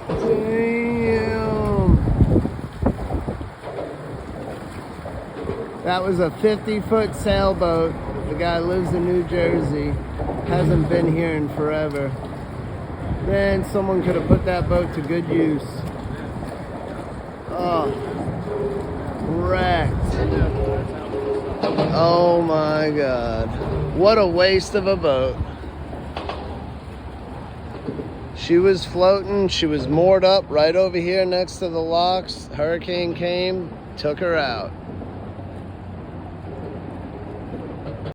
Damn. That was a 50-foot sailboat. The guy lives in New Jersey. Hasn't been here in forever. Man, someone could have put that boat to good use. Oh, wrecked. Oh my God. What a waste of a boat. She was floating. She was moored up right over here next to the locks. Hurricane came, took her out.